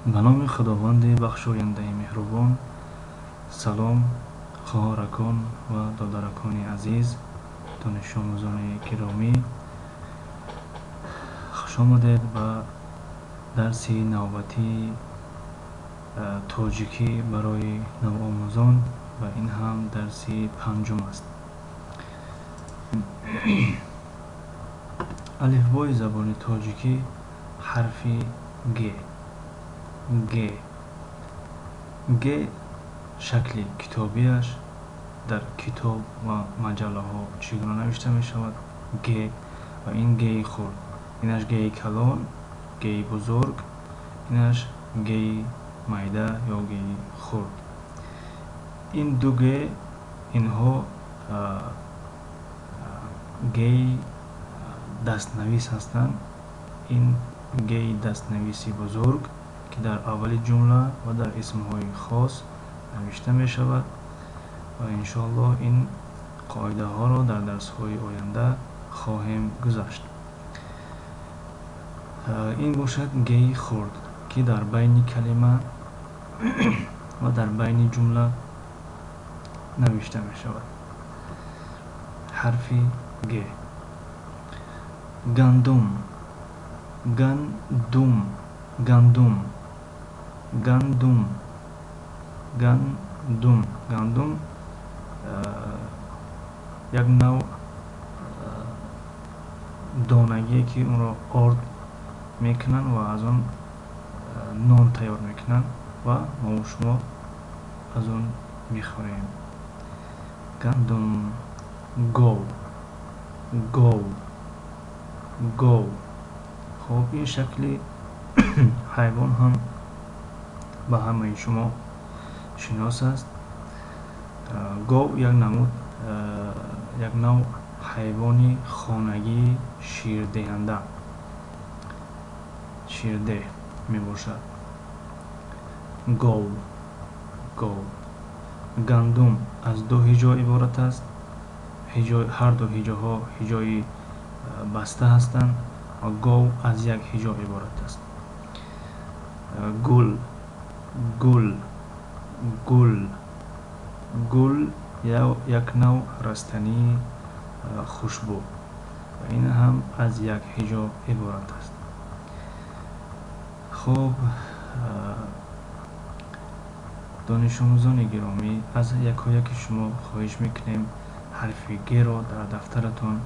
به نام خداوند بخشاینده مهربان. سلام خواهرکان و دادرکان عزیز، دانش آموزان گرامی، خوش آمدید به درس نوبتی تاجیکی برای نوآموزان و این هم درس پنجم است. الفبای زبان تاجیکی حرف گ شکل کتابیش در کتاب و مجله ها چگونه نوشته می شود؟ گ و این گ خرد، اینش گ کلان، گ بزرگ، اینش گ майда یا گ خرد. این دو گ اینها گ دستنویس هستند. این گ دستنویسی بزرگ که در اول جمله و در اسمهای خاص نوشته می شود و انشاءالله این قاعده ها را در درس های آینده خواهیم گذاشت. این باشد گ خرد که در بین کلمه و در بین جمله نوشته می شود. حرف گ. گندم، گندم، گندم، گندم، گندم، گندم یک نوع دانگی که اون را آرد میکنن و از آن نان تیار میکنن و ما و شما از آن میخوریم. گندم. گو، گو، گو. خب این شکل حیوان هم به همه شما شناس است. گو یک نوع حیوانی خانگی شیردهنده، شیرده می باشد. گو، گو. گندم از دو هجا عبارت است. هر دو هجاها هجای بسته هستند و گو از یک هجا عبارت است. گل، گل، گل، گل یک نوع رستنی خوشبو و این هم از یک هجا عبارت است. خب دانش آموزان گرامی، از یکایک شما خواهش میکنیم حرف گ را در دفترتان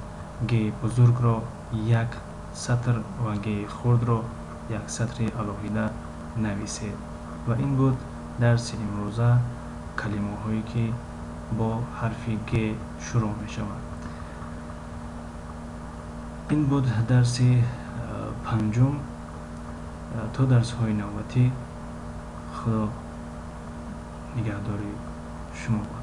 گ بزرگ را یک سطر و گ خرد را یک سطر علاوه نویسید. و این بود درس امروزه، کلمه هایی که با حرف گ شروع می شود. این بود درس پنجم. تا درس های نوبتی، خدا نگهداری شما بود.